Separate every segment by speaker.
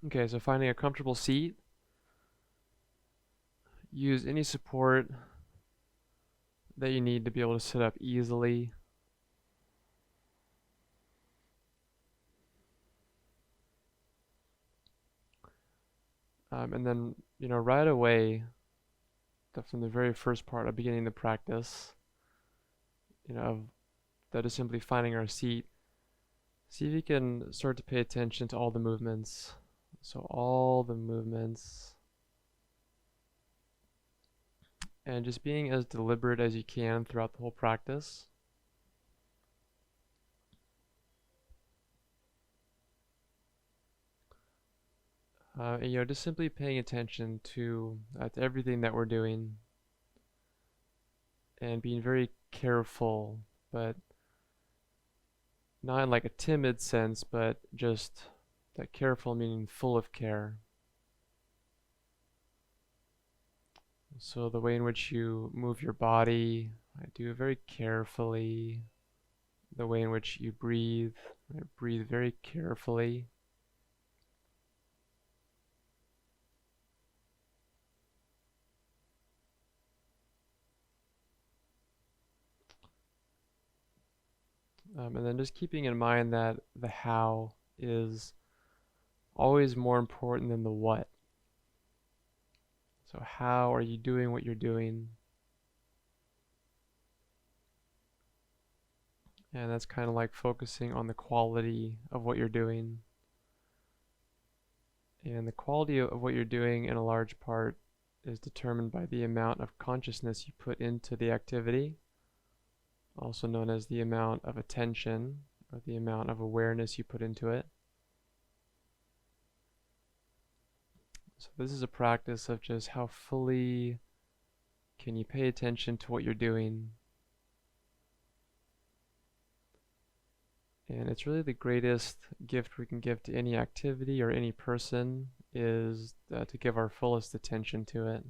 Speaker 1: Okay, so finding a comfortable seat. Use any support that you need to be able to sit up easily. And then, right away, from the very first part of beginning the practice, of that is simply finding our seat. See if you can start to pay attention to all the movements. So all the movements. And just being as deliberate as you can throughout the whole practice. And, just simply paying attention to everything that we're doing and being very careful, but not in like a timid sense, but just that careful meaning full of care. So the way in which you move your body, I do it very carefully. The way in which you breathe, I breathe very carefully. And then just keeping in mind that the how is always more important than the what. So how are you doing what you're doing? And that's kind of like focusing on the quality of what you're doing. And the quality of what you're doing in a large part is determined by the amount of consciousness you put into the activity, also known as the amount of attention or the amount of awareness you put into it. So this is a practice of just how fully can you pay attention to what you're doing. And it's really the greatest gift we can give to any activity or any person is to give our fullest attention to it.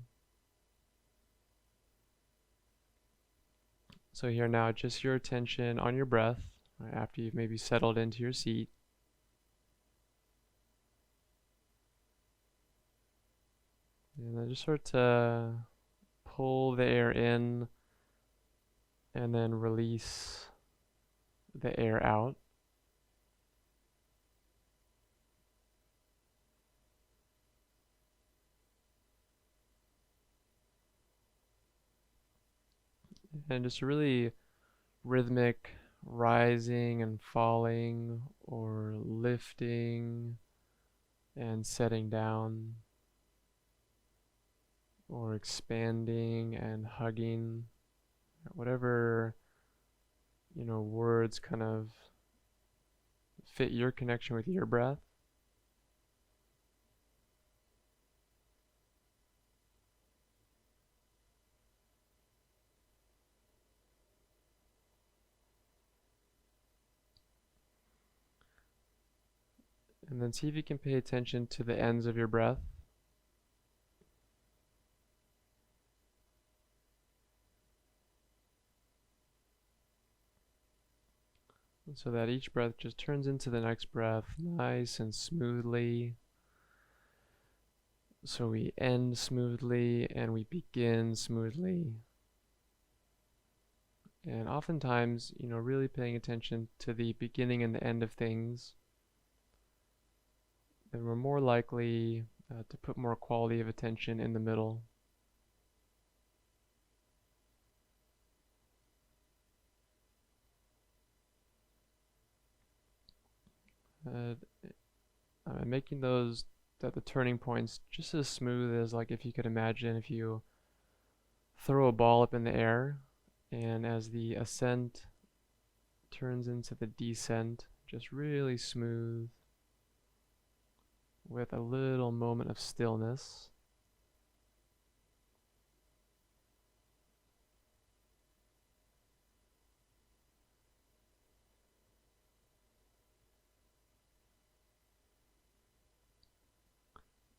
Speaker 1: So here now, just your attention on your breath after you've maybe settled into your seat. And then just start to pull the air in and then release the air out. And just really rhythmic rising and falling or lifting and setting down or expanding and hugging, whatever words kind of fit your connection with your breath. And then see if you can pay attention to the ends of your breath. And so that each breath just turns into the next breath nice and smoothly. So we end smoothly and we begin smoothly. And oftentimes, really paying attention to the beginning and the end of things, then we're more likely to put more quality of attention in the middle. And making those the turning points just as smooth as like if you could imagine if you throw a ball up in the air and as the ascent turns into the descent, just really smooth with a little moment of stillness.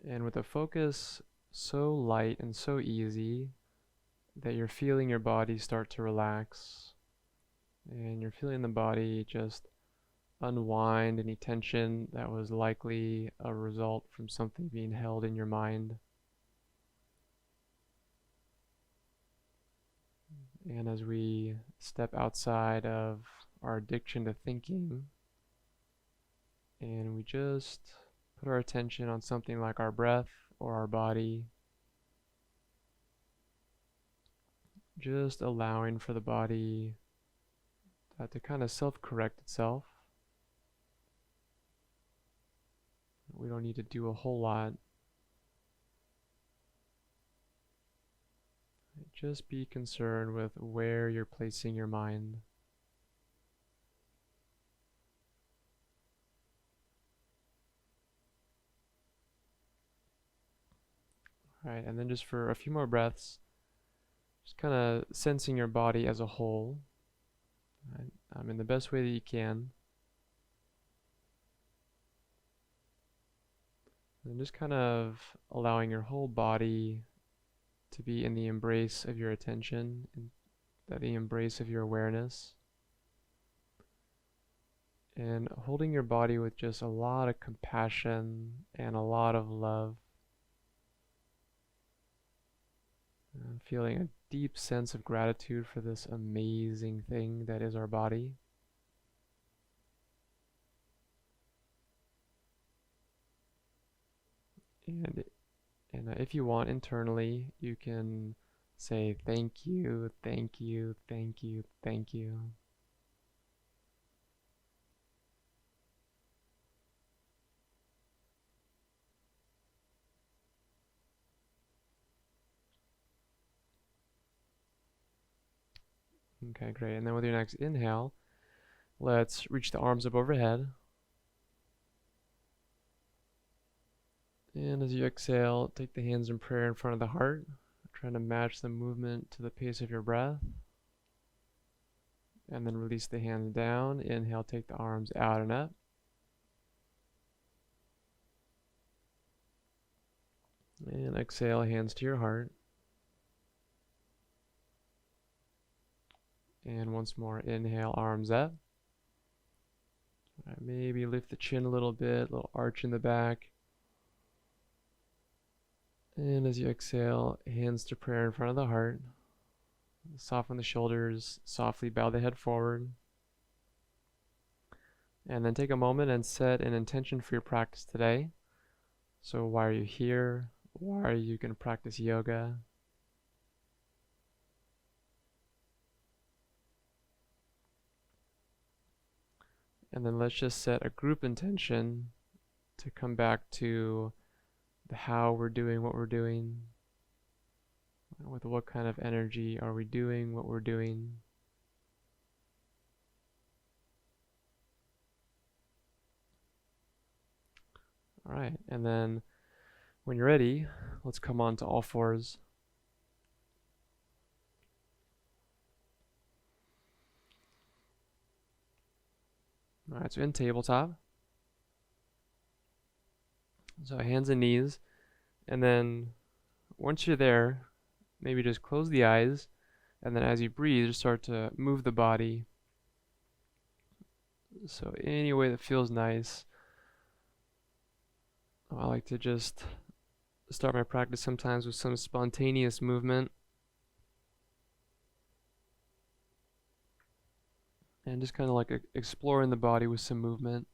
Speaker 1: And with a focus so light and so easy that you're feeling your body start to relax and you're feeling the body just unwind any tension that was likely a result from something being held in your mind. And as we step outside of our addiction to thinking, and we just put our attention on something like our breath or our body, just allowing for the body to kind of self-correct itself. We don't need to do a whole lot. Just be concerned with where you're placing your mind. All right, and then just for a few more breaths, just kind of sensing your body as a whole, right? In the best way that you can. And just kind of allowing your whole body to be in the embrace of your attention, in the embrace of your awareness. And holding your body with just a lot of compassion and a lot of love. Feeling a deep sense of gratitude for this amazing thing that is our body. And if you want internally, you can say thank you, thank you, thank you, thank you. Okay, great. And then with your next inhale, let's reach the arms up overhead. And as you exhale, take the hands in prayer in front of the heart, trying to match the movement to the pace of your breath. And then release the hands down. Inhale, take the arms out and up. And exhale, hands to your heart. And once more, inhale, arms up. All right, maybe lift the chin a little bit, a little arch in the back. And as you exhale, hands to prayer in front of the heart. Soften the shoulders, softly bow the head forward. And then take a moment and set an intention for your practice today. So why are you here? Why are you going to practice yoga? And then let's just set a group intention to come back to the how we're doing what we're doing. With what kind of energy are we doing what we're doing? All right, and then when you're ready, let's come on to all fours. All right, so in tabletop. So hands and knees, and then once you're there, maybe just close the eyes, and then as you breathe, just start to move the body. So any way that feels nice. I like to just start my practice sometimes with some spontaneous movement. And just kind of like exploring the body with some movement.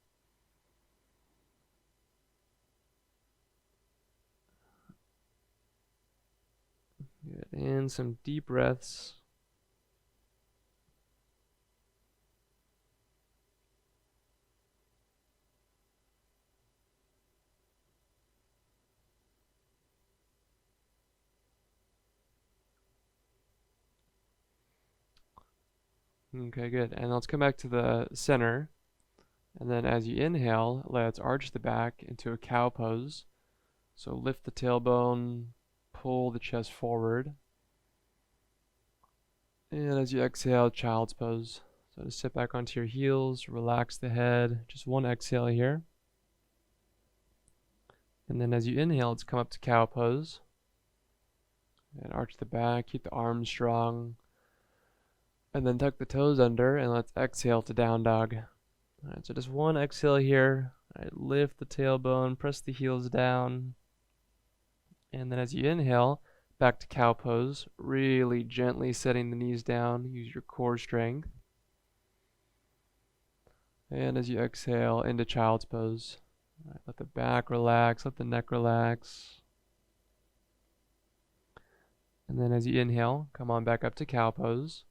Speaker 1: Good. And some deep breaths. Okay, good. And let's come back to the center. And then as you inhale, let's arch the back into a cow pose. So lift the tailbone, pull the chest forward. And as you exhale, child's pose. So just sit back onto your heels, relax the head. Just one exhale here. And then as you inhale, let's come up to cow pose. And arch the back, keep the arms strong. And then tuck the toes under, and let's exhale to down dog. All right, so just one exhale here. All right, lift the tailbone, press the heels down. And then as you inhale, back to cow pose, really gently setting the knees down. Use your core strength. And as you exhale, into child's pose. All right, let the back relax, let the neck relax. And then as you inhale, come on back up to cow pose.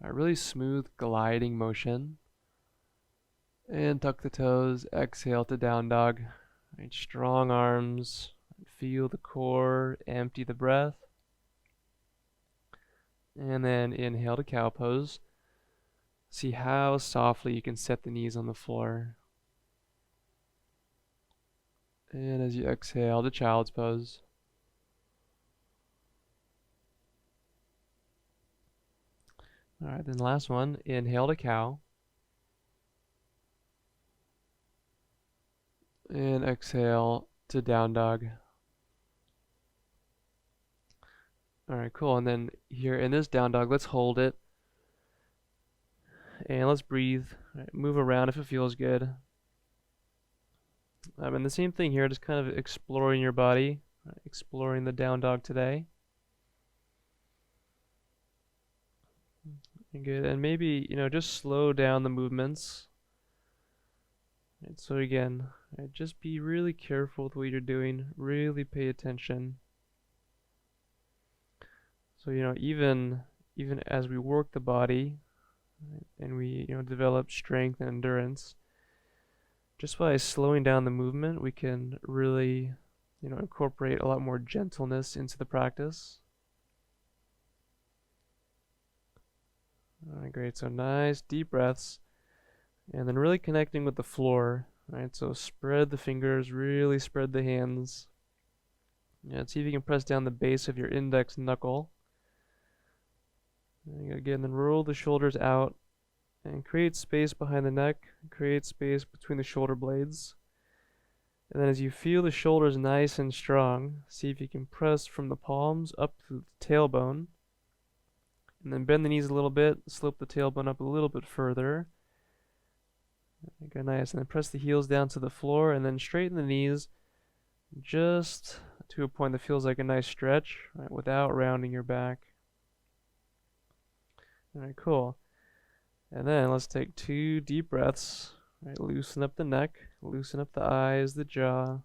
Speaker 1: All right, really smooth gliding motion. And tuck the toes, exhale to down dog. All right, strong arms, feel the core, empty the breath. And then inhale to cow pose. See how softly you can set the knees on the floor. And as you exhale to child's pose. All right, then the last one, inhale to cow. And exhale to down dog. All right, cool. And then here in this down dog, let's hold it. And let's breathe. All right, move around if it feels good. And the same thing here, just kind of exploring your body, exploring the down dog today. Good. And maybe, just slow down the movements. Right, so again, just be really careful with what you're doing. Really pay attention. So, even as we work the body, right, and we, develop strength and endurance, just by slowing down the movement, we can really, incorporate a lot more gentleness into the practice. All right, great. So nice deep breaths. And then really connecting with the floor. Right, so spread the fingers, really spread the hands. And see if you can press down the base of your index knuckle. And again, then roll the shoulders out and create space behind the neck. Create space between the shoulder blades. And then as you feel the shoulders nice and strong, see if you can press from the palms up to the tailbone. And then bend the knees a little bit, slope the tailbone up a little bit further. Okay, nice. And then press the heels down to the floor and then straighten the knees just to a point that feels like a nice stretch, right, without rounding your back. All right, cool. And then let's take 2 deep breaths. Right, loosen up the neck, loosen up the eyes, the jaw.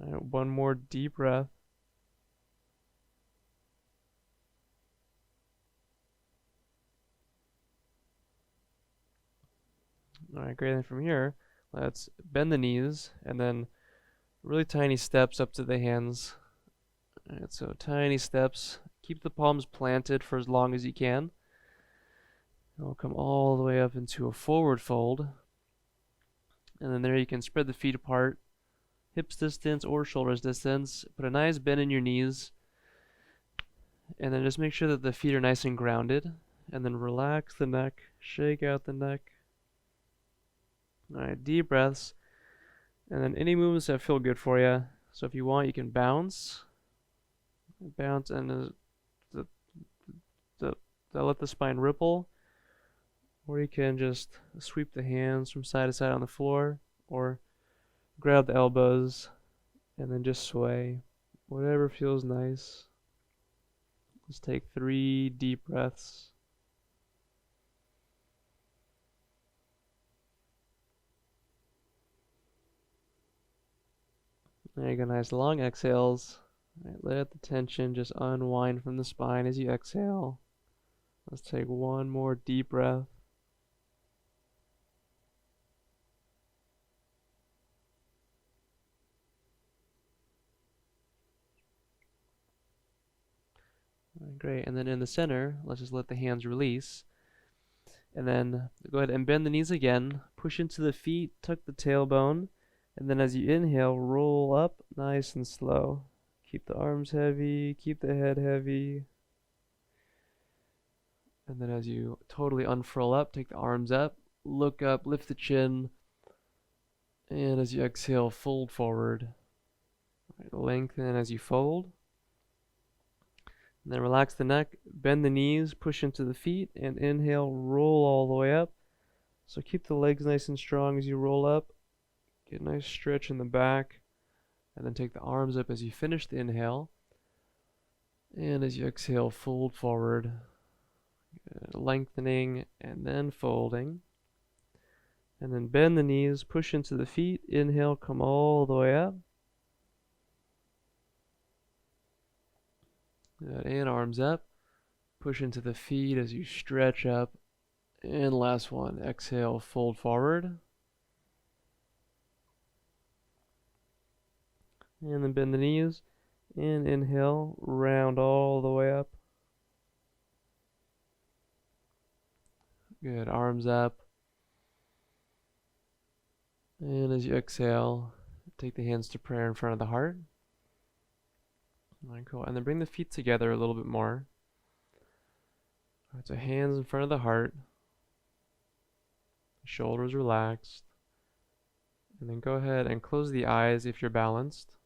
Speaker 1: All right, one more deep breath. All right, great. And from here, let's bend the knees and then really tiny steps up to the hands. All right, so tiny steps. Keep the palms planted for as long as you can. And we'll come all the way up into a forward fold. And then there you can spread the feet apart, hips distance or shoulders distance. Put a nice bend in your knees. And then just make sure that the feet are nice and grounded. And then relax the neck, shake out the neck. All right, deep breaths. And then any movements that feel good for you. So if you want, you can bounce. Bounce and let the spine ripple. Or you can just sweep the hands from side to side on the floor. Or grab the elbows and then just sway. Whatever feels nice. Let's take 3 deep breaths. There you go, nice long exhales. All right, let the tension just unwind from the spine as you exhale. Let's take one more deep breath. All right, great, and then in the center, let's just let the hands release. And then go ahead and bend the knees again. Push into the feet, tuck the tailbone. And then as you inhale, roll up nice and slow. Keep the arms heavy, keep the head heavy. And then as you totally unfurl up, take the arms up, look up, lift the chin. And as you exhale, fold forward. Right, lengthen as you fold. And then relax the neck, bend the knees, push into the feet, and inhale, roll all the way up. So keep the legs nice and strong as you roll up. Get a nice stretch in the back. And then take the arms up as you finish the inhale. And as you exhale, fold forward. Lengthening and then folding. And then bend the knees, push into the feet. Inhale, come all the way up. Good. And arms up. Push into the feet as you stretch up. And last one. Exhale, fold forward. And then bend the knees. And inhale, round all the way up. Good. Arms up. And as you exhale, take the hands to prayer in front of the heart. Alright, cool. And then bring the feet together a little bit more. Alright, so hands in front of the heart. Shoulders relaxed. And then go ahead and close the eyes if you're balanced.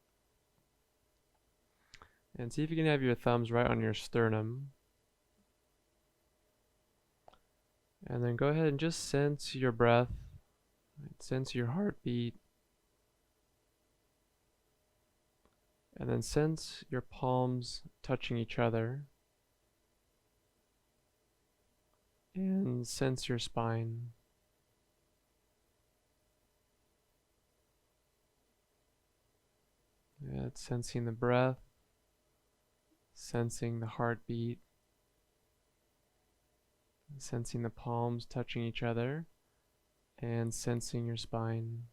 Speaker 1: And see if you can have your thumbs right on your sternum. And then go ahead and just sense your breath. Sense your heartbeat. And then sense your palms touching each other. And sense your spine. Yeah, it's sensing the breath, sensing the heartbeat, sensing the palms touching each other, and sensing your spine.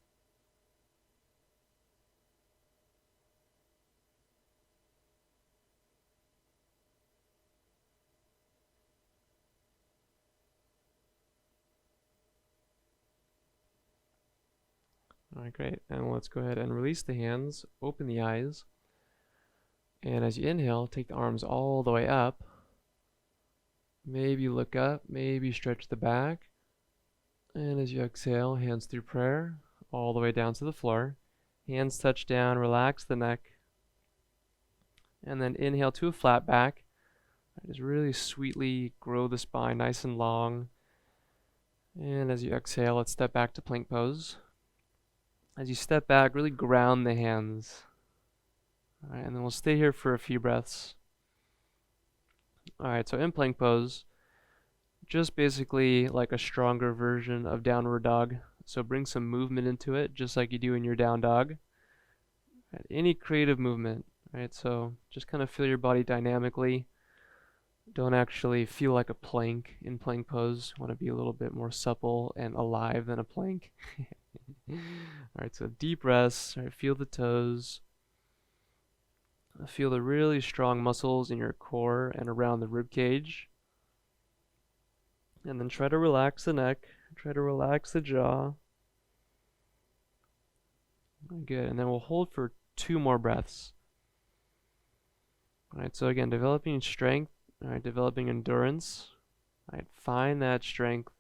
Speaker 1: Alright, great. And let's go ahead and release the hands, open the eyes, and as you inhale, take the arms all the way up. Maybe look up, maybe stretch the back. And as you exhale, hands through prayer, all the way down to the floor. Hands touch down, relax the neck. And then inhale to a flat back. Just really sweetly grow the spine nice and long. And as you exhale, let's step back to plank pose. As you step back, really ground the hands. Alright, and then we'll stay here for a few breaths. Alright, so in plank pose, just basically like a stronger version of downward dog. So bring some movement into it, just like you do in your down dog. Right, any creative movement, right? So just kind of feel your body dynamically. Don't actually feel like a plank in plank pose. Want to be a little bit more supple and alive than a plank. Alright, so deep breaths. Alright, feel the toes. Feel the really strong muscles in your core and around the rib cage. And then try to relax the neck. Try to relax the jaw. Good. And then we'll hold for 2 more breaths. Alright, so again, developing strength. Alright, developing endurance. Alright, find that strength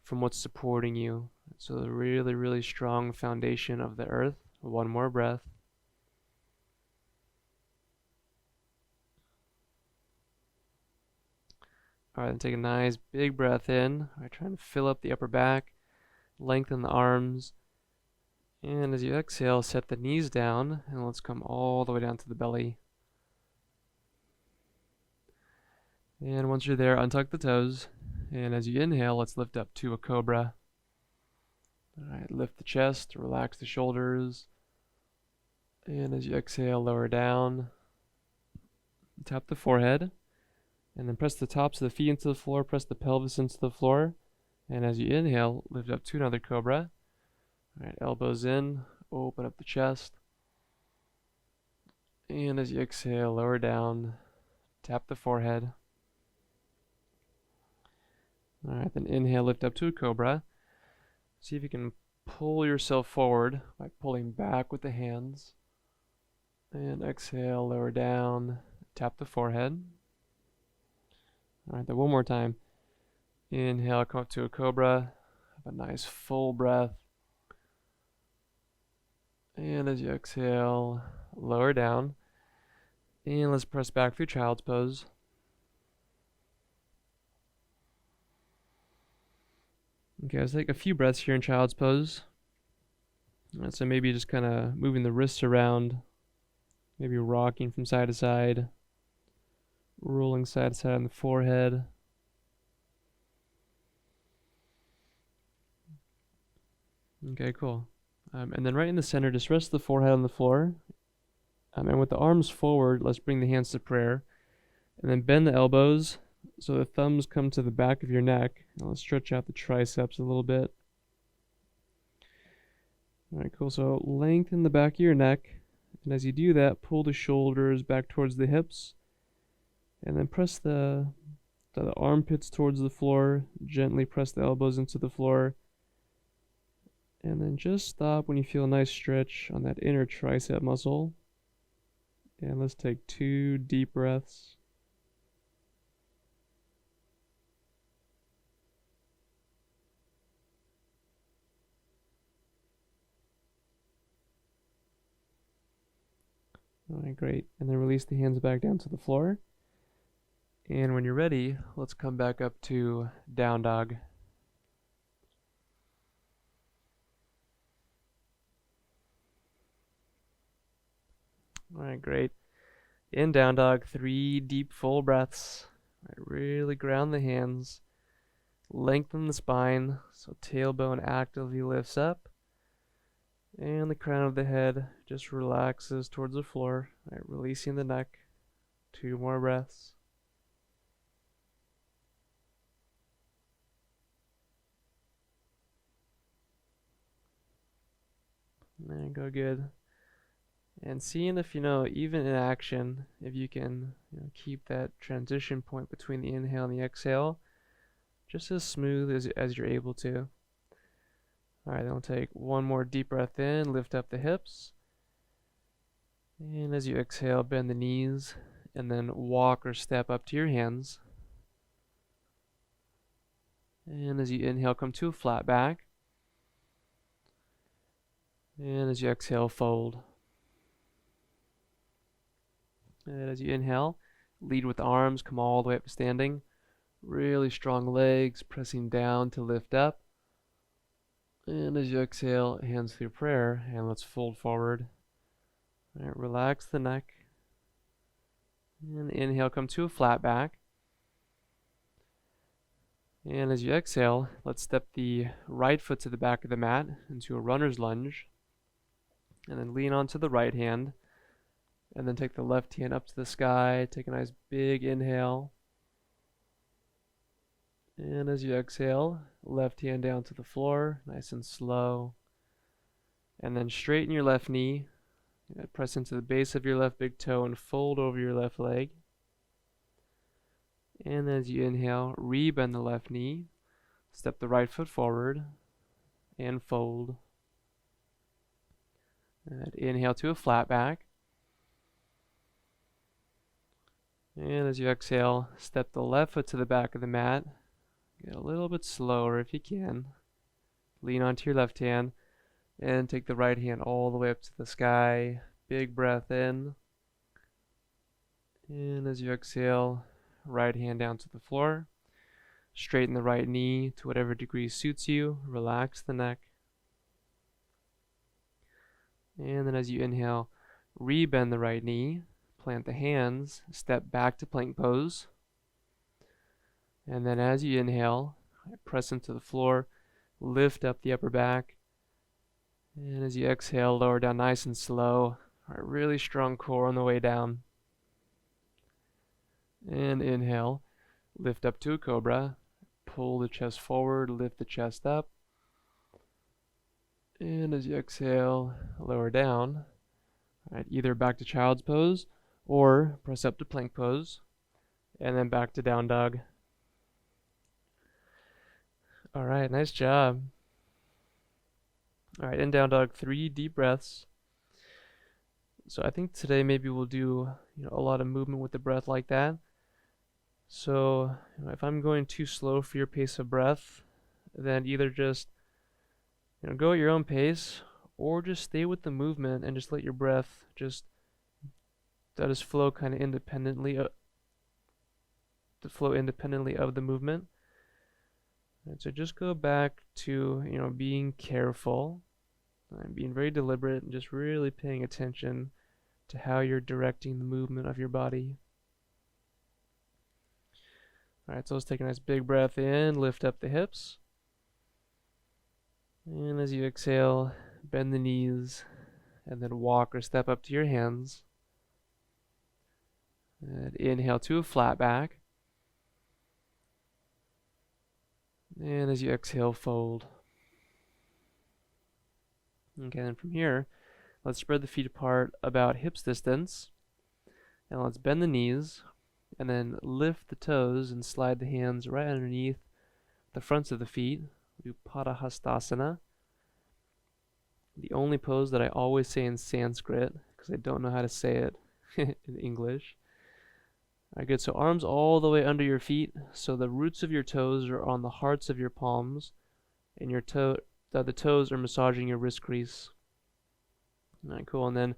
Speaker 1: from what's supporting you. So the really, really strong foundation of the earth. 1 more breath. Alright, then take a nice big breath in. Alright, trying to fill up the upper back. Lengthen the arms. And as you exhale, set the knees down. And let's come all the way down to the belly. And once you're there, untuck the toes. And as you inhale, let's lift up to a cobra. Alright, lift the chest, relax the shoulders. And as you exhale, lower down. Tap the forehead. And then press the tops of the feet into the floor, press the pelvis into the floor. And as you inhale, lift up to another cobra. Alright, elbows in, open up the chest. And as you exhale, lower down, tap the forehead. Alright, then inhale, lift up to a cobra. See if you can pull yourself forward by pulling back with the hands. And exhale, lower down, tap the forehead. Alright, then one more time. Inhale, come up to a cobra. Have a nice full breath. And as you exhale, lower down. And let's press back through child's pose. Okay, let's take a few breaths here in child's pose. So maybe just kind of moving the wrists around, maybe rocking from side to side, rolling side to side on the forehead. Okay, cool. And then right in the center, just rest the forehead on the floor. And with the arms forward, let's bring the hands to prayer. And then bend the elbows so the thumbs come to the back of your neck. Now let's stretch out the triceps a little bit. Alright, cool. So lengthen the back of your neck. And as you do that, pull the shoulders back towards the hips. And then press the armpits towards the floor. Gently press the elbows into the floor. And then just stop when you feel a nice stretch on that inner tricep muscle. And let's take 2 deep breaths. Alright, great. And then release the hands back down to the floor. And when you're ready, let's come back up to down dog. Alright, great. In down dog, 3 deep full breaths. Alright, really ground the hands. Lengthen the spine so tailbone actively lifts up. And the crown of the head just relaxes towards the floor. Alright, releasing the neck. 2 more breaths. There you go, good. And seeing if, even in action, if you can keep that transition point between the inhale and the exhale just as smooth as you're able to. Alright, then we'll take 1 more deep breath in, lift up the hips. And as you exhale, bend the knees, and then walk or step up to your hands. And as you inhale, come to a flat back. And as you exhale, fold. And as you inhale, lead with the arms, come all the way up to standing. Really strong legs, pressing down to lift up. And as you exhale, hands through prayer, and let's fold forward. All right, relax the neck. And inhale, come to a flat back. And as you exhale, let's step the right foot to the back of the mat into a runner's lunge. And then lean onto the right hand. And then take the left hand up to the sky. Take a nice big inhale. And as you exhale, left hand down to the floor, nice and slow. And then straighten your left knee. Press into the base of your left big toe and fold over your left leg. And as you inhale, re-bend the left knee. Step the right foot forward and fold. And inhale to a flat back. And as you exhale, step the left foot to the back of the mat. Get a little bit slower if you can. Lean onto your left hand and take the right hand all the way up to the sky. Big breath in. And as you exhale, right hand down to the floor. Straighten the right knee to whatever degree suits you. Relax the neck. And then as you inhale, re-bend the right knee. Plant the hands. Step back to plank pose. And then as you inhale, press into the floor, lift up the upper back. And as you exhale, lower down nice and slow. A really strong core on the way down. And inhale, lift up to a cobra. Pull the chest forward, lift the chest up. And as you exhale, lower down. All right, either back to child's pose or press up to plank pose. And then back to down dog. All right, nice job. All right, in down dog, 3 deep breaths. So I think today maybe we'll do a lot of movement with the breath like that. So if I'm going too slow for your pace of breath, then either just go at your own pace, or just stay with the movement and just let your breath just flow kind of independently, to flow independently of the movement. And so just go back to, being careful and being very deliberate and just really paying attention to how you're directing the movement of your body. All right, so let's take a nice big breath in, lift up the hips. And as you exhale, bend the knees and then walk or step up to your hands. And inhale to a flat back. And as you exhale, fold. Okay, then from here, let's spread the feet apart about hips distance. And let's bend the knees and then lift the toes and slide the hands right underneath the fronts of the feet. Do Padahastasana. The only pose that I always say in Sanskrit because I don't know how to say it in English. Alright, good. So arms all the way under your feet. So the roots of your toes are on the hearts of your palms, and the toes are massaging your wrist crease. Alright, cool. And then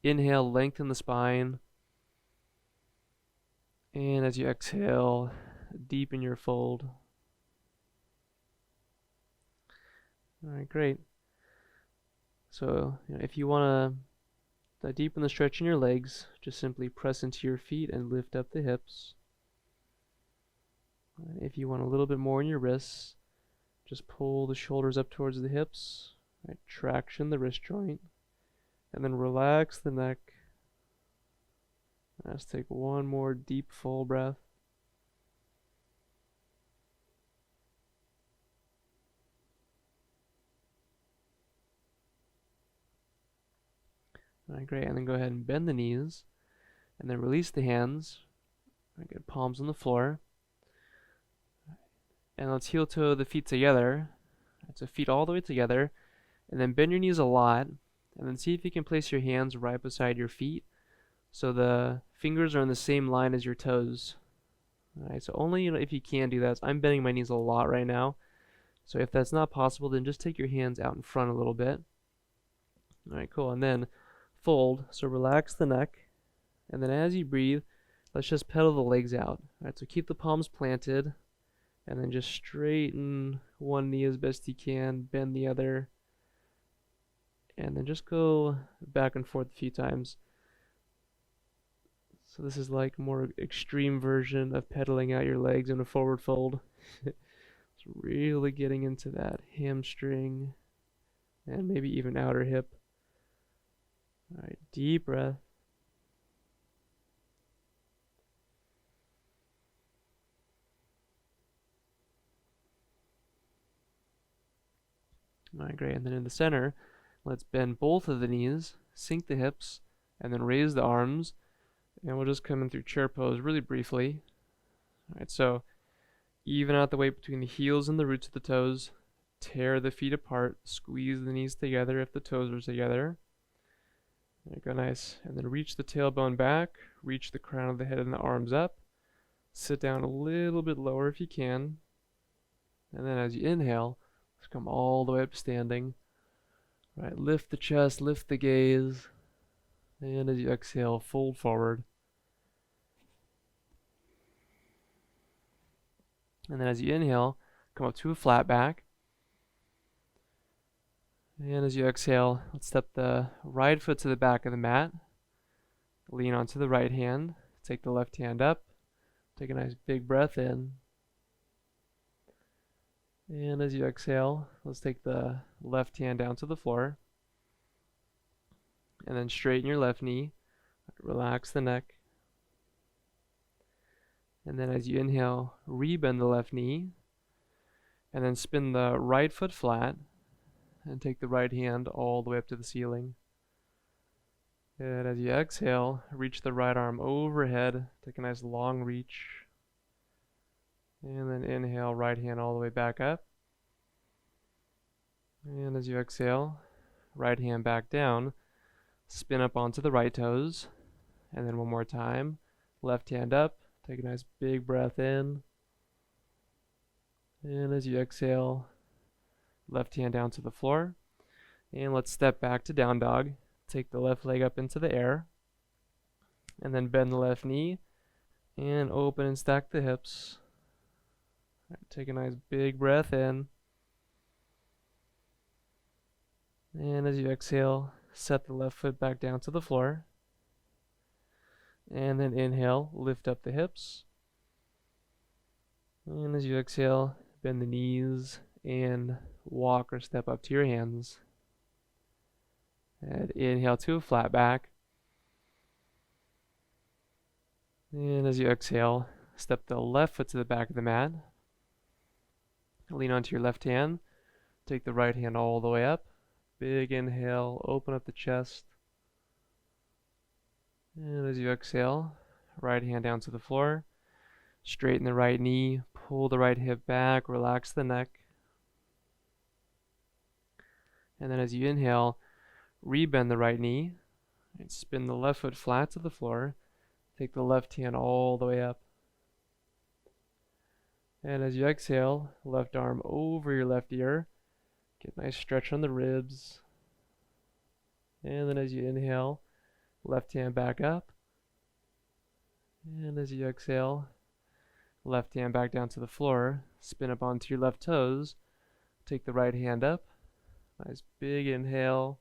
Speaker 1: inhale, lengthen the spine. And as you exhale, deepen your fold. Alright, great. So if you want to deepen the stretch in your legs, just simply press into your feet and lift up the hips. If you want a little bit more in your wrists, just pull the shoulders up towards the hips, right, traction the wrist joint, and then relax the neck. Let's take one more deep full breath. Alright, great. And then go ahead and bend the knees, and then release the hands. Alright, good. Palms on the floor. And let's heel toe the feet together. Right, so feet all the way together, and then bend your knees a lot, and then see if you can place your hands right beside your feet, so the fingers are in the same line as your toes. Alright, so only if you can do that. So I'm bending my knees a lot right now. So if that's not possible, then just take your hands out in front a little bit. Alright, cool. And then fold. So relax the neck. And then as you breathe, let's just pedal the legs out. Alright, so keep the palms planted. And then just straighten one knee as best you can. Bend the other. And then just go back and forth a few times. So this is like a more extreme version of pedaling out your legs in a forward fold. It's really getting into that hamstring and maybe even outer hip. Alright, deep breath. Alright, great. And then in the center, let's bend both of the knees, sink the hips, and then raise the arms. And we'll just come in through chair pose really briefly. Alright, so even out the weight between the heels and the roots of the toes. Tear the feet apart. Squeeze the knees together if the toes are together. There you go, nice. And then reach the tailbone back. Reach the crown of the head and the arms up. Sit down a little bit lower if you can. And then as you inhale, let's come all the way up standing. All right, lift the chest, lift the gaze. And as you exhale, fold forward. And then as you inhale, come up to a flat back. And as you exhale, let's step the right foot to the back of the mat. Lean onto the right hand. Take the left hand up. Take a nice big breath in. And as you exhale, let's take the left hand down to the floor. And then straighten your left knee. Relax the neck. And then as you inhale, rebend the left knee. And then spin the right foot flat. And take the right hand all the way up to the ceiling. And as you exhale, reach the right arm overhead. Take a nice long reach. And then inhale, right hand all the way back up. And as you exhale, right hand back down. Spin up onto the right toes. And then one more time. Left hand up. Take a nice big breath in. And as you exhale, left hand down to the floor. And let's step back to down dog. Take the left leg up into the air. And then bend the left knee. And open and stack the hips. Take a nice big breath in. And as you exhale, set the left foot back down to the floor. And then inhale, lift up the hips. And as you exhale, bend the knees and walk or step up to your hands. And inhale to a flat back. And as you exhale, step the left foot to the back of the mat. Lean onto your left hand. Take the right hand all the way up. Big inhale, open up the chest. And as you exhale, right hand down to the floor. Straighten the right knee, pull the right hip back, relax the neck. And then as you inhale, rebend the right knee. And spin the left foot flat to the floor. Take the left hand all the way up. And as you exhale, left arm over your left ear. Get a nice stretch on the ribs. And then as you inhale, left hand back up. And as you exhale, left hand back down to the floor. Spin up onto your left toes. Take the right hand up. Nice big inhale.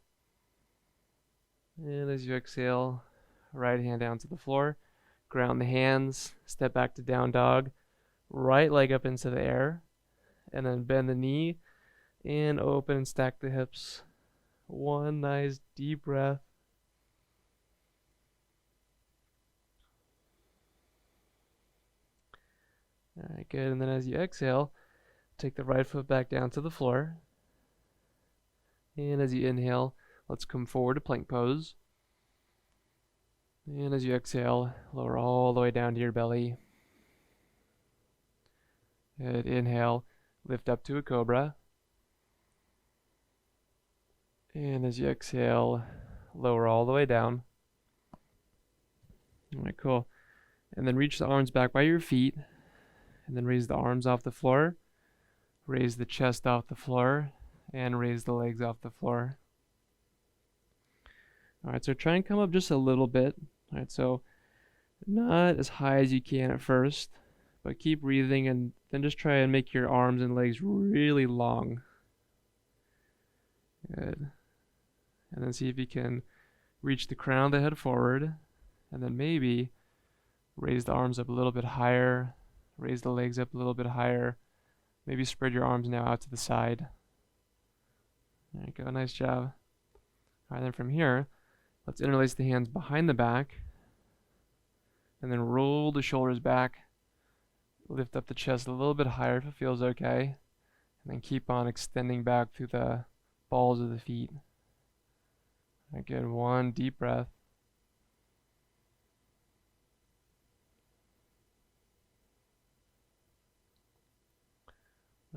Speaker 1: And as you exhale, right hand down to the floor. Ground the hands. Step back to down dog. Right leg up into the air. And then bend the knee. And open and stack the hips. One nice deep breath. Alright, good. And then as you exhale, take the right foot back down to the floor. And as you inhale, let's come forward to plank pose. And as you exhale, lower all the way down to your belly. Good. Inhale, lift up to a cobra. And as you exhale, lower all the way down. Alright, cool. And then reach the arms back by your feet. And then raise the arms off the floor. Raise the chest off the floor. And raise the legs off the floor. Alright, so try and come up just a little bit. Alright, so not as high as you can at first, but keep breathing and then just try and make your arms and legs really long. Good. And then see if you can reach the crown of the head forward, and then maybe raise the arms up a little bit higher, raise the legs up a little bit higher, maybe spread your arms now out to the side. There you go, nice job. Alright, then from here, let's interlace the hands behind the back, and then roll the shoulders back, lift up the chest a little bit higher if it feels okay, and then keep on extending back through the balls of the feet. Again, one deep breath.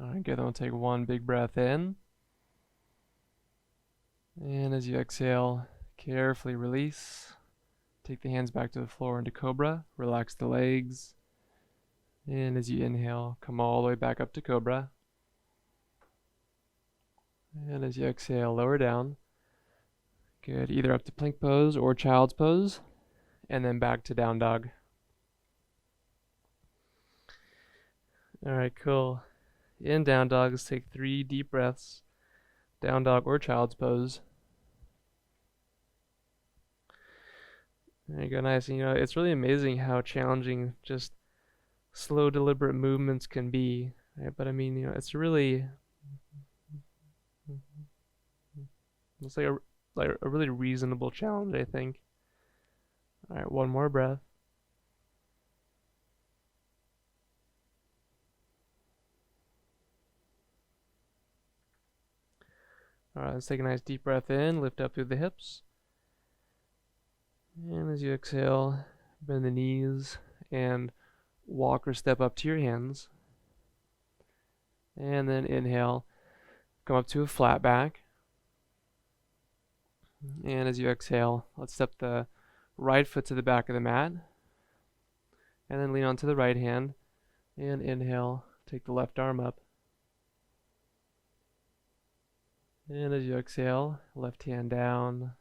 Speaker 1: Alright, good. Then we'll take one big breath in. And as you exhale, carefully release. Take the hands back to the floor into cobra. Relax the legs. And as you inhale, come all the way back up to cobra. And as you exhale, lower down. Good. Either up to plank pose or child's pose. And then back to down dog. Alright, cool. In down dog, let's take 3 deep breaths. Down dog or child's pose. There you go, nice. And, it's really amazing how challenging just slow, deliberate movements can be. Right? But I mean, it's really, it's like a really reasonable challenge, I think. All right, one more breath. All right, let's take a nice deep breath in, lift up through the hips. And as you exhale, bend the knees and walk or step up to your hands. And then inhale, come up to a flat back. And as you exhale, let's step the right foot to the back of the mat. And then lean onto the right hand. And inhale, take the left arm up. And as you exhale, left hand down.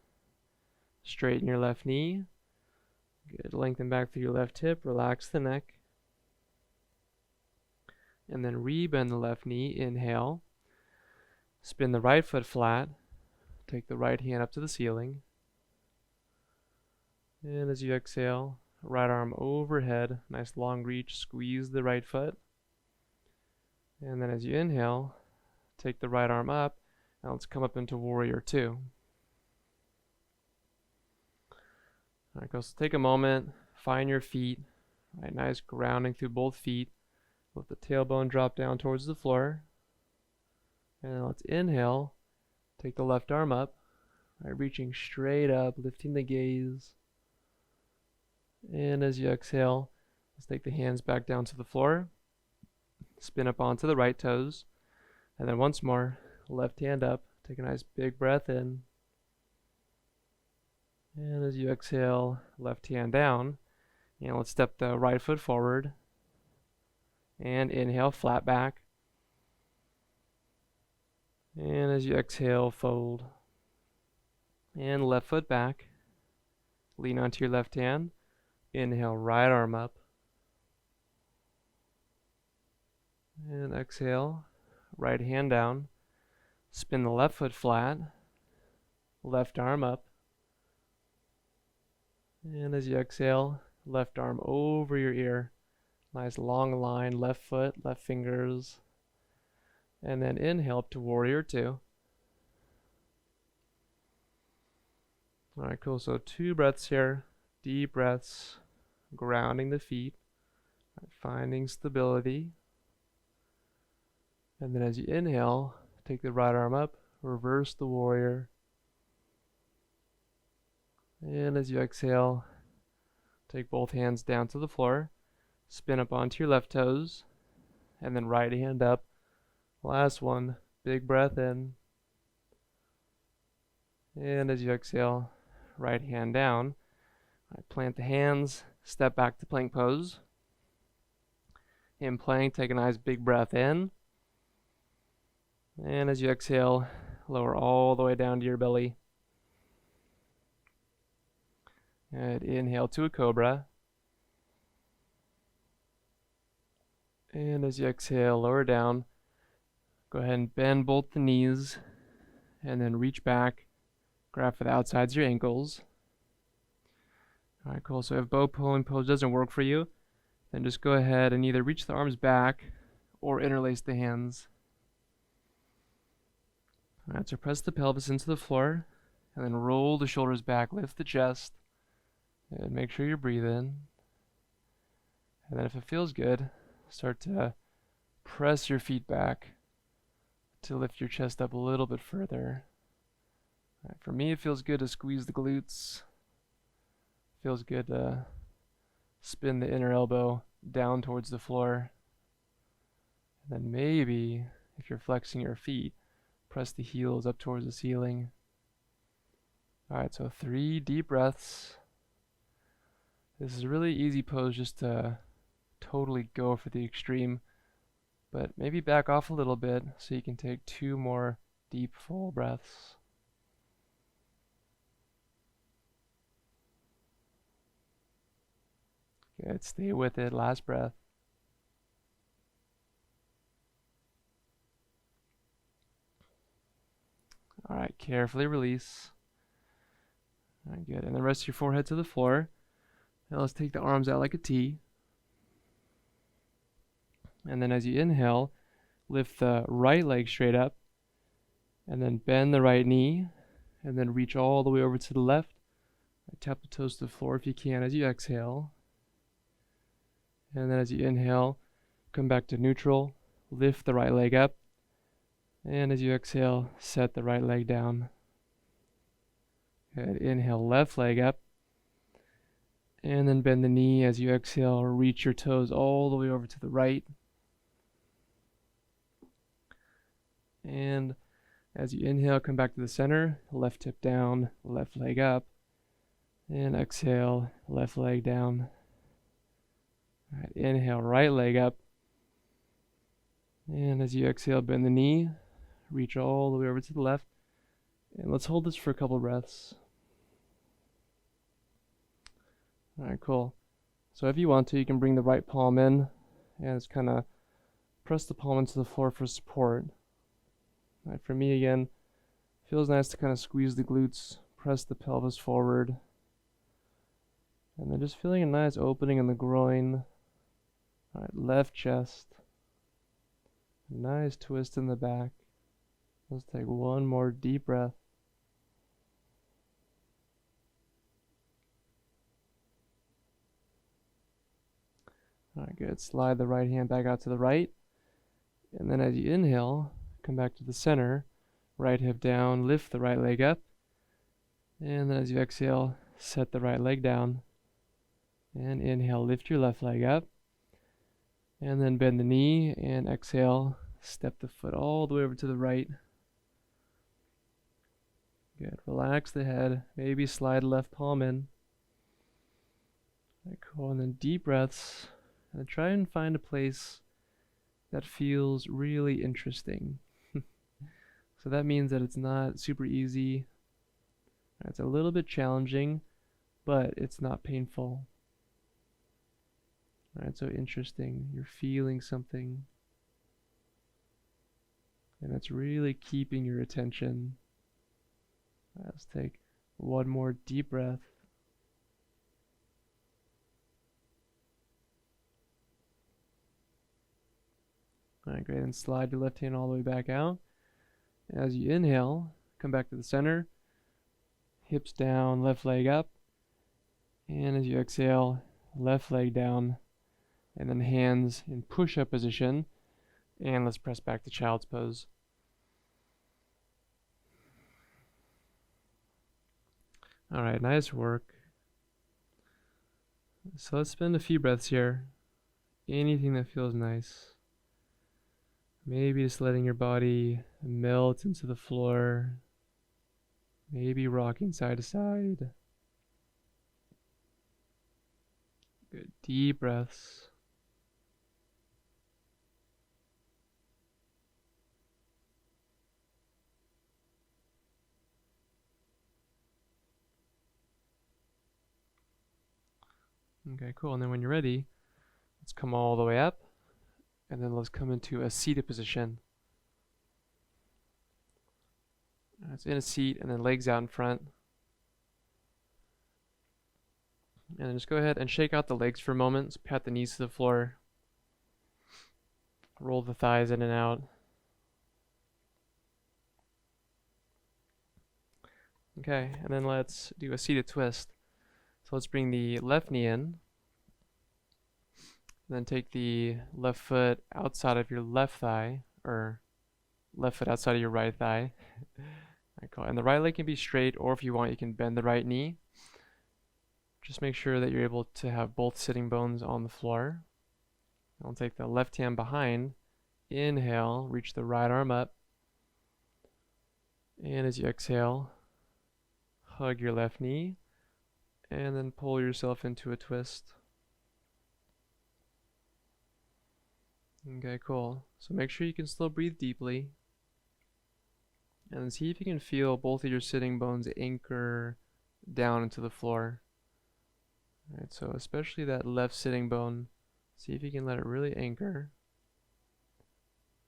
Speaker 1: Straighten your left knee. Good. Lengthen back through your left hip. Relax the neck. And then rebend the left knee, inhale. Spin the right foot flat. Take the right hand up to the ceiling. And as you exhale, right arm overhead, nice long reach, squeeze the right foot. And then as you inhale, take the right arm up, and let's come up into warrior two. All right, so take a moment, find your feet, right, nice grounding through both feet. Let the tailbone drop down towards the floor. And then let's inhale, take the left arm up, right, reaching straight up, lifting the gaze. And as you exhale, let's take the hands back down to the floor, spin up onto the right toes, and then once more, left hand up, take a nice big breath in. And as you exhale, left hand down, and let's step the right foot forward, and inhale, flat back. And as you exhale, fold. And left foot back. Lean onto your left hand. Inhale, right arm up. And exhale, right hand down. Spin the left foot flat. Left arm up. And as you exhale, left arm over your ear. Nice long line, left foot, left fingers. And then inhale up to warrior two. All right, cool. So 2 breaths here, deep breaths, grounding the feet, finding stability. And then as you inhale, take the right arm up, reverse the warrior. And as you exhale, take both hands down to the floor, spin up onto your left toes, and then right hand up. Last one, big breath in. And as you exhale, right hand down. Right, plant the hands, step back to plank pose. In plank, take a nice big breath in. And as you exhale, lower all the way down to your belly. And inhale to a cobra. And as you exhale, lower down. Go ahead and bend both the knees, and then reach back, grab for the outsides of your ankles. All right, cool. So if bow pulling pose doesn't work for you, then just go ahead and either reach the arms back or interlace the hands. All right, so press the pelvis into the floor, and then roll the shoulders back, lift the chest, and make sure you breathe in. And then if it feels good, start to press your feet back to lift your chest up a little bit further. Right, for me, it feels good to squeeze the glutes. Feels good to spin the inner elbow down towards the floor. And then maybe, if you're flexing your feet, press the heels up towards the ceiling. Alright, so 3 deep breaths. This is a really easy pose just to totally go for the extreme. But maybe back off a little bit so you can take 2 more deep, full breaths. Good, stay with it, last breath. Alright, carefully release. Alright, good. And then rest your forehead to the floor. Now let's take the arms out like a T. And then as you inhale, lift the right leg straight up. And then bend the right knee. And then reach all the way over to the left. Tap the toes to the floor if you can as you exhale. And then as you inhale, come back to neutral. Lift the right leg up. And as you exhale, set the right leg down. Good. Inhale, left leg up. And then bend the knee as you exhale. Reach your toes all the way over to the right. And as you inhale, come back to the center. Left hip down, left leg up. And exhale, left leg down. All right, inhale, right leg up. And as you exhale, bend the knee. Reach all the way over to the left. And let's hold this for a couple breaths. All right, cool. So if you want to, you can bring the right palm in and just kind of press the palm into the floor for support. All right, for me again, feels nice to kind of squeeze the glutes, press the pelvis forward, and then just feeling a nice opening in the groin. All right, left chest. Nice twist in the back. Let's take one more deep breath. Alright, good. Slide the right hand back out to the right. And then as you inhale, come back to the center. Right hip down, lift the right leg up. And then as you exhale, set the right leg down. And inhale, lift your left leg up. And then bend the knee and exhale, step the foot all the way over to the right. Good. Relax the head. Maybe slide left palm in. Alright, cool. And then deep breaths. And try and find a place that feels really interesting. So that means that it's not super easy. It's a little bit challenging, but it's not painful. Alright, so interesting. You're feeling something. And it's really keeping your attention. Let's take one more deep breath. Alright, great. And slide your left hand all the way back out. As you inhale, come back to the center. Hips down, left leg up. And as you exhale, left leg down. And then hands in push-up position. And let's press back to child's pose. Alright, nice work. So let's spend a few breaths here. Anything that feels nice. Maybe just letting your body melt into the floor. Maybe rocking side to side. Good. Deep breaths. Okay, cool. And then when you're ready, let's come all the way up. And then let's come into a seated position. It's in a seat and then legs out in front. And then just go ahead and shake out the legs for a moment. So pat the knees to the floor. Roll the thighs in and out. Okay, and then let's do a seated twist. So let's bring the left knee in. Then take the left foot outside of your left thigh, or left foot outside of your right thigh. And the right leg can be straight, or if you want, you can bend the right knee. Just make sure that you're able to have both sitting bones on the floor. I'll take the left hand behind. Inhale, reach the right arm up. And as you exhale, hug your left knee, and then pull yourself into a twist. Okay, cool. So make sure you can still breathe deeply. And then see if you can feel both of your sitting bones anchor down into the floor. Alright, so especially that left sitting bone, see if you can let it really anchor.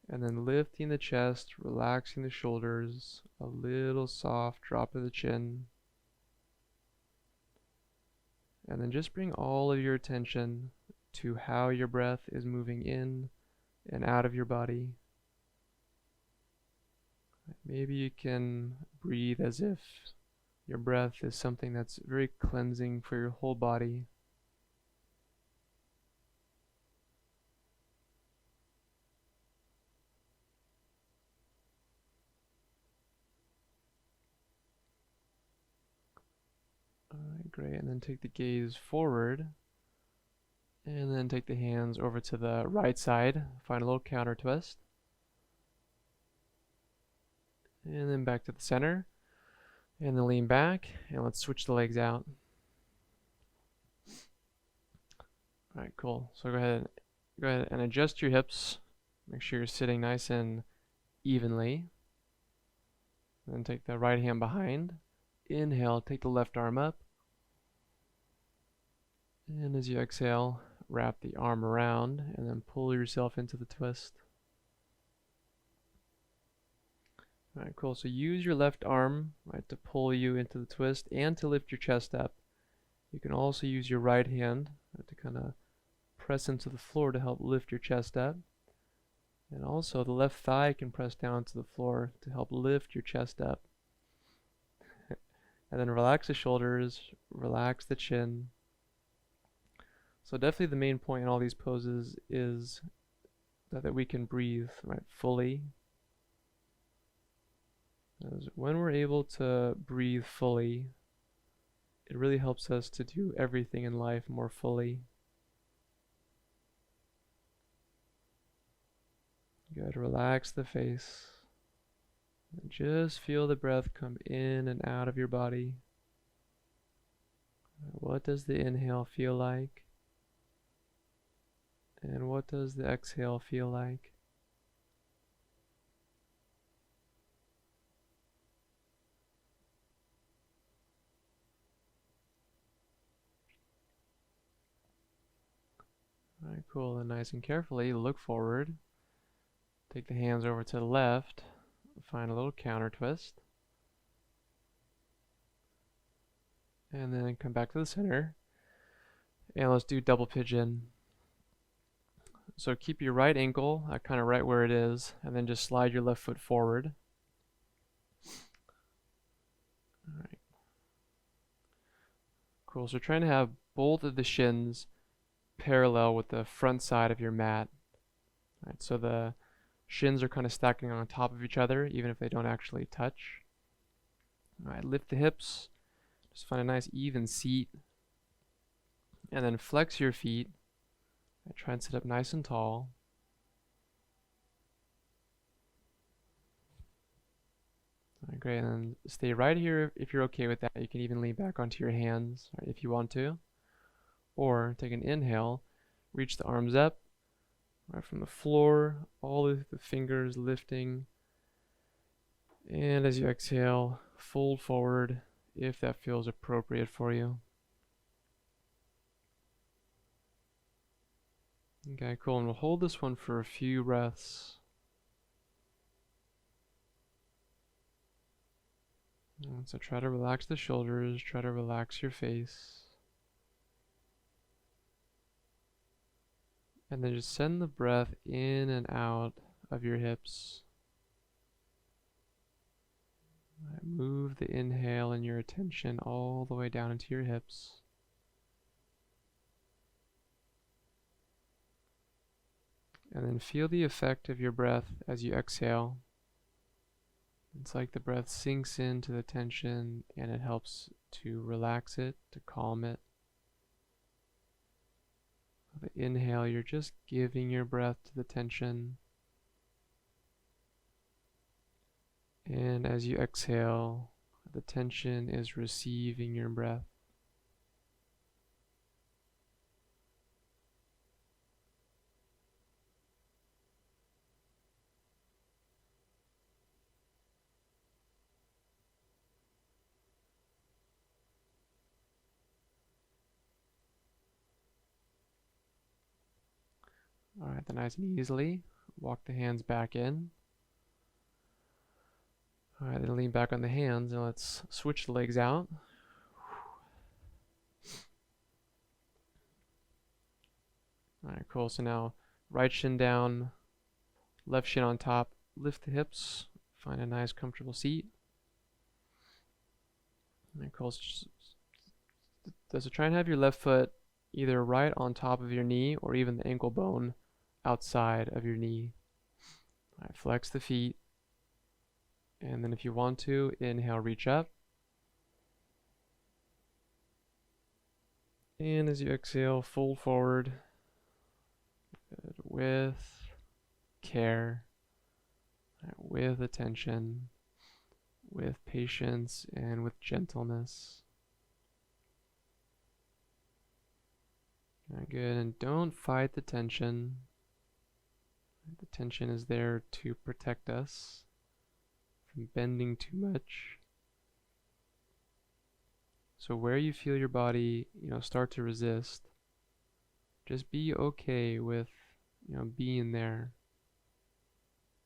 Speaker 1: And then lifting the chest, relaxing the shoulders, a little soft drop of the chin. And then just bring all of your attention to how your breath is moving in and out of your body. Maybe you can breathe as if your breath is something that's very cleansing for your whole body. Alright, great. And then take the gaze forward. And then take the hands over to the right side. Find a little counter twist. And then back to the center. And then lean back. And let's switch the legs out. Alright, cool. So go ahead and adjust your hips. Make sure you're sitting nice and evenly. And then take the right hand behind. Inhale, take the left arm up. And as you exhale, wrap the arm around and then pull yourself into the twist. Alright, cool. So use your left arm, right, to pull you into the twist and to lift your chest up. You can also use your right hand, right, to kind of press into the floor to help lift your chest up. And also the left thigh can press down to the floor to help lift your chest up. And then relax the shoulders, relax the chin. So definitely the main point in all these poses is that we can breathe, right, fully. As when we're able to breathe fully, it really helps us to do everything in life more fully. Good. Relax the face. And just feel the breath come in and out of your body. What does the inhale feel like? And what does the exhale feel like? Alright, cool. And nice and carefully look forward. Take the hands over to the left. Find a little counter twist. And then come back to the center. And let's do double pigeon. So keep your right ankle kind of right where it is, and then just slide your left foot forward. Alright. Cool. So trying to have both of the shins parallel with the front side of your mat. Alright, so the shins are kind of stacking on top of each other, even if they don't actually touch. Alright, lift the hips. Just find a nice even seat. And then flex your feet. Try and sit up nice and tall. Alright, great. And then stay right here if you're okay with that. You can even lean back onto your hands, right, if you want to. Or take an inhale, reach the arms up, right from the floor, all of the fingers lifting. And as you exhale, fold forward if that feels appropriate for you. Okay, cool. And we'll hold this one for a few breaths. And so try to relax the shoulders, try to relax your face. And then just send the breath in and out of your hips. Right, move the inhale and your attention all the way down into your hips. And then feel the effect of your breath as you exhale. It's like the breath sinks into the tension and it helps to relax it, to calm it. The inhale, you're just giving your breath to the tension. And as you exhale, the tension is receiving your breath. Alright, then nice and easily, walk the hands back in. Alright, then lean back on the hands and let's switch the legs out. Alright, cool. So now right shin down, left shin on top, lift the hips, find a nice comfortable seat. Alright, cool. So try and have your left foot either right on top of your knee or even the ankle bone outside of your knee. Alright, flex the feet. And then if you want to, inhale, reach up. And as you exhale, fold forward. Good. With care, with attention, with patience, and with gentleness. Good. And don't fight the tension. The tension is there to protect us from bending too much. So where you feel your body, start to resist, just be okay with, being there,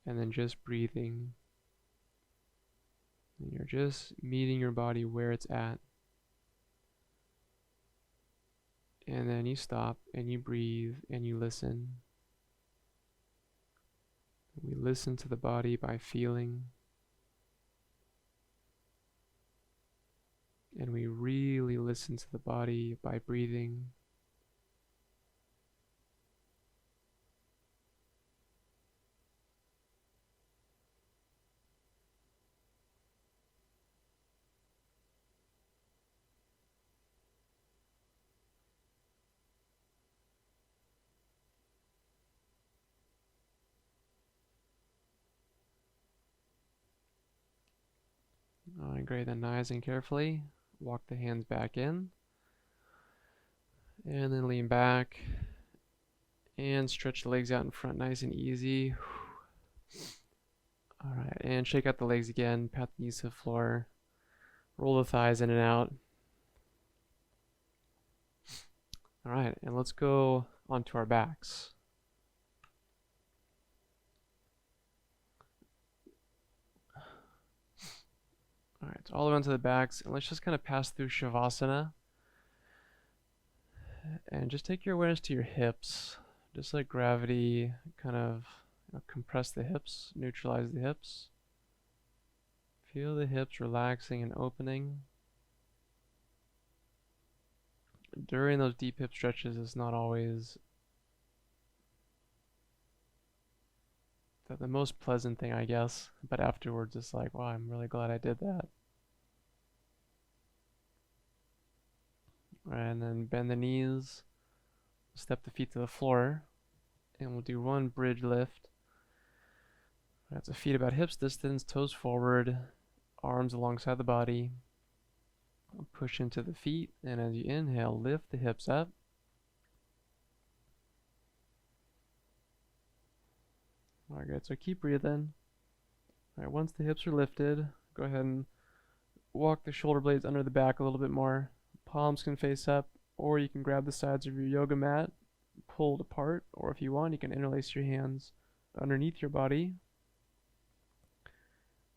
Speaker 1: and then just breathing. you're just meeting your body where it's at. And then you stop and you breathe and you listen. We listen to the body by feeling. And we really listen to the body by breathing. Alright, great. Then nice and carefully walk the hands back in. And then lean back. And stretch the legs out in front nice and easy. Alright, and shake out the legs again. Pat the knees to the floor. Roll the thighs in and out. Alright, and let's go onto our backs. Alright, so all the way onto the backs, and let's just kind of pass through Shavasana. And just take your awareness to your hips. Just let gravity kind of compress the hips, neutralize the hips. Feel the hips relaxing and opening. During those deep hip stretches, it's not always the most pleasant thing, I guess, but afterwards it's like, wow, I'm really glad I did that. And then bend the knees, step the feet to the floor, and we'll do one bridge lift. That's the feet about hips distance, toes forward, arms alongside the body. Push into the feet, and as you inhale, lift the hips up. Alright, good. So keep breathing. Alright, once the hips are lifted, go ahead and walk the shoulder blades under the back a little bit more. Palms can face up, or you can grab the sides of your yoga mat, pull it apart, or if you want, you can interlace your hands underneath your body.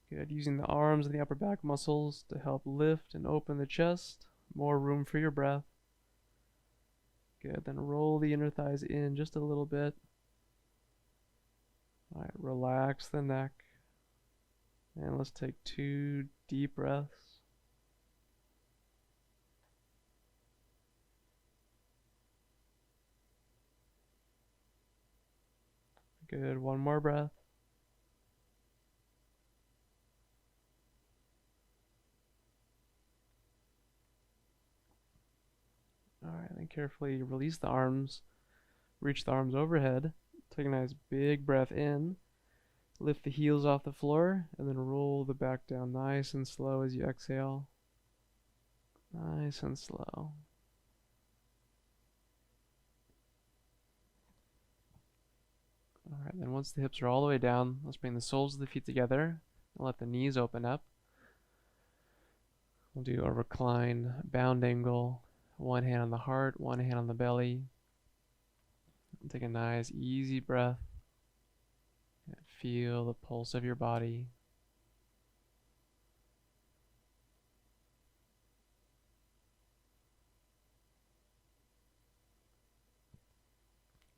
Speaker 1: Good. Using the arms and the upper back muscles to help lift and open the chest. More room for your breath. Good. Then roll the inner thighs in just a little bit. Alright, relax the neck. And let's take 2 deep breaths. Good. One more breath. Alright, then carefully release the arms. Reach the arms overhead. Take a nice big breath in. Lift the heels off the floor, and then roll the back down nice and slow as you exhale. Nice and slow. Alright, then once the hips are all the way down, let's bring the soles of the feet together and let the knees open up. We'll do a recline bound angle. One hand on the heart, one hand on the belly. And take a nice easy breath. And feel the pulse of your body.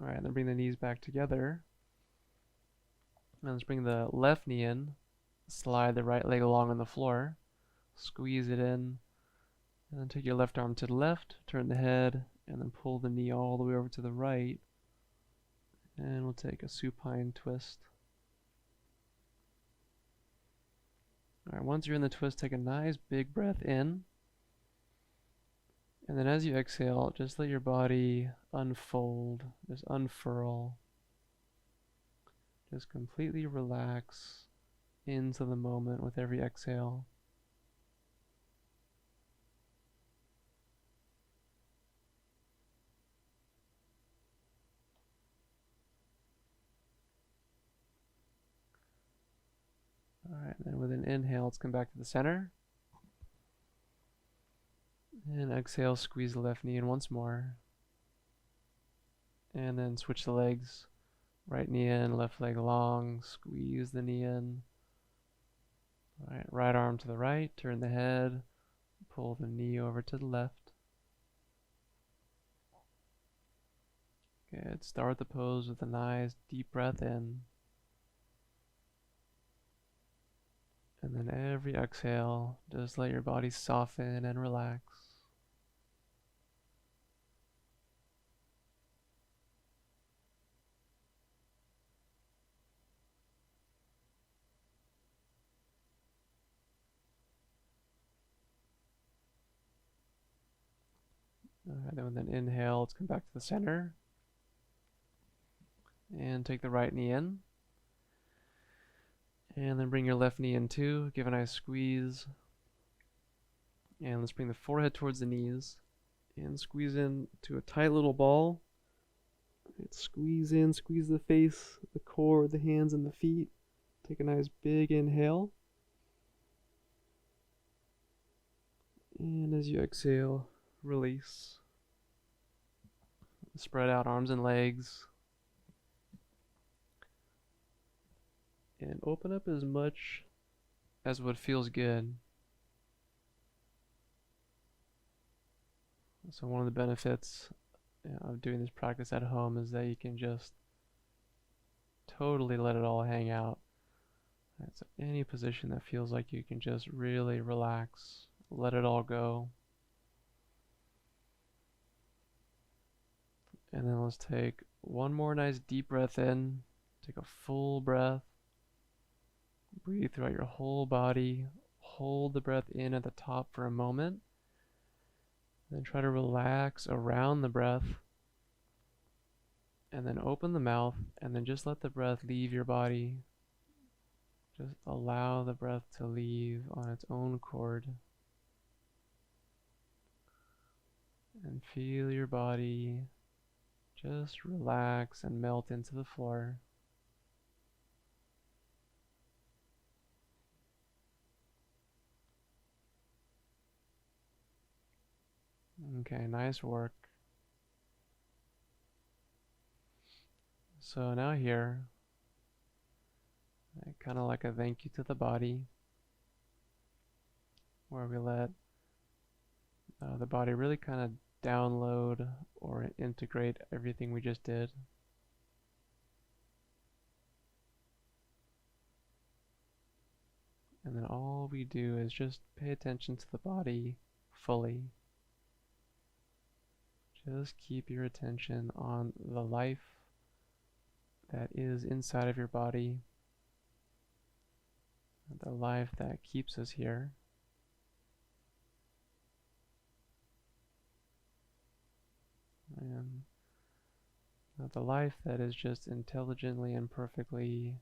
Speaker 1: Alright, then bring the knees back together. And let's bring the left knee in. Slide the right leg along on the floor. Squeeze it in. And then take your left arm to the left, turn the head, and then pull the knee all the way over to the right. And we'll take a supine twist. Alright, once you're in the twist, take a nice big breath in. And then as you exhale, just let your body unfold, just unfurl. Just completely relax into the moment with every exhale. Alright, then with an inhale, let's come back to the center. And exhale, squeeze the left knee in once more. And then switch the legs. Right knee in, left leg long, squeeze the knee in. All right, right arm to the right, turn the head, pull the knee over to the left. Good. Start the pose with a nice deep breath in. And then every exhale, just let your body soften and relax. Alright, then with an inhale, let's come back to the center. And take the right knee in. And then bring your left knee in too. Give a nice squeeze. And let's bring the forehead towards the knees. And squeeze in to a tight little ball. Right, squeeze in, squeeze the face, the core, the hands, and the feet. Take a nice big inhale. And as you exhale, release. Spread out arms and legs. And open up as much as what feels good. So one of the benefits of doing this practice at home is that you can just totally let it all hang out. So any position that feels like you can just really relax, let it all go. And then let's take one more nice deep breath in. Take a full breath. Breathe throughout your whole body. Hold the breath in at the top for a moment. Then try to relax around the breath. And then open the mouth and then just let the breath leave your body. Just allow the breath to leave on its own accord. And feel your body just relax and melt into the floor. Okay, nice work. So now here, kind of like a thank you to the body, where we let the body really kind of download or integrate everything we just did. And then all we do is just pay attention to the body fully. Just keep your attention on the life that is inside of your body, the life that keeps us here. And the life that is just intelligently and perfectly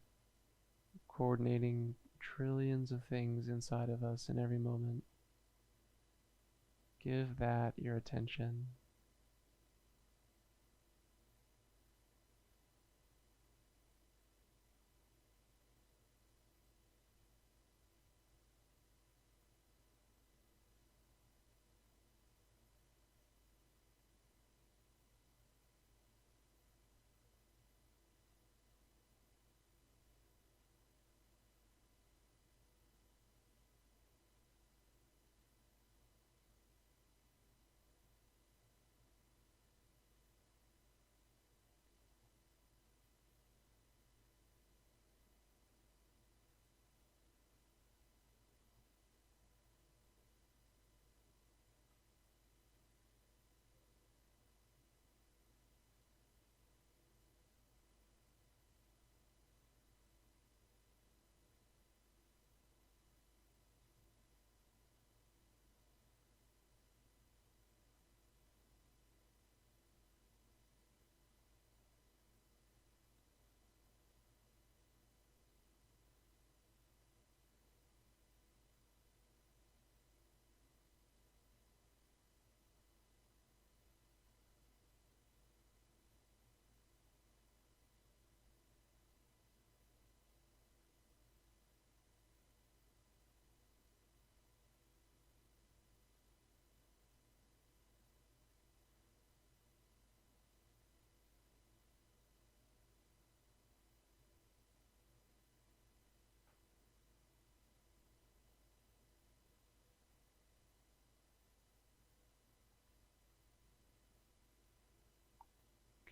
Speaker 1: coordinating trillions of things inside of us in every moment. Give that your attention.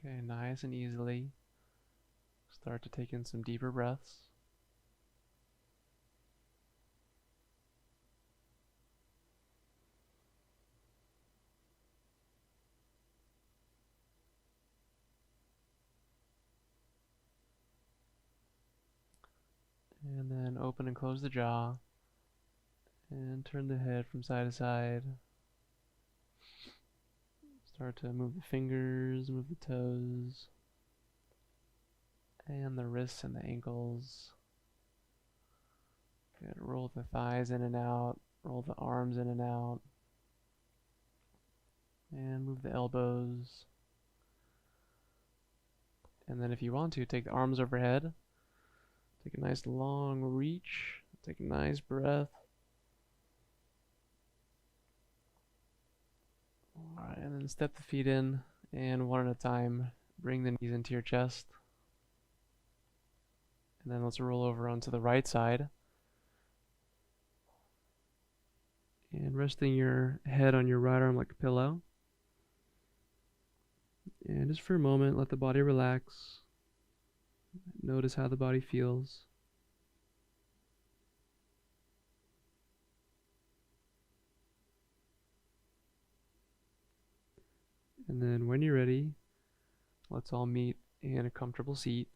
Speaker 1: Okay, nice and easily. Start to take in some deeper breaths. And then open and close the jaw. And turn the head from side to side. Start to move the fingers, move the toes, and the wrists and the ankles. Good. Roll the thighs in and out. Roll the arms in and out. And move the elbows. And then if you want to, take the arms overhead. Take a nice long reach. Take a nice breath. Alright, and then step the feet in, and one at a time, bring the knees into your chest. And then let's roll over onto the right side. And resting your head on your right arm like a pillow. And just for a moment, let the body relax. Notice how the body feels. And then when you're ready, let's all meet in a comfortable seat.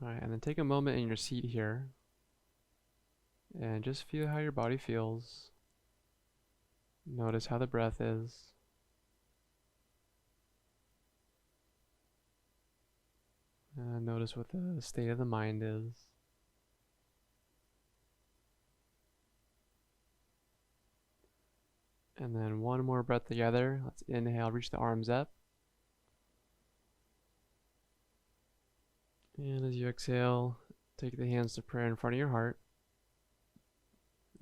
Speaker 1: Alright, and then take a moment in your seat here and just feel how your body feels. Notice how the breath is. And notice what the state of the mind is. And then one more breath together. Let's inhale, reach the arms up. And as you exhale, take the hands to prayer in front of your heart.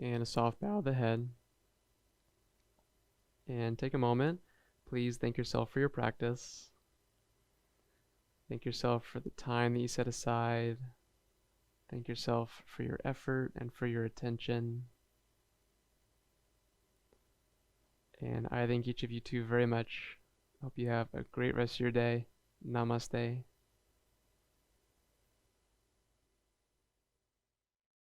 Speaker 1: And a soft bow of the head. And take a moment. Please thank yourself for your practice. Thank yourself for the time that you set aside. Thank yourself for your effort and for your attention. And I thank each of you too very much. Hope you have a great rest of your day. Namaste.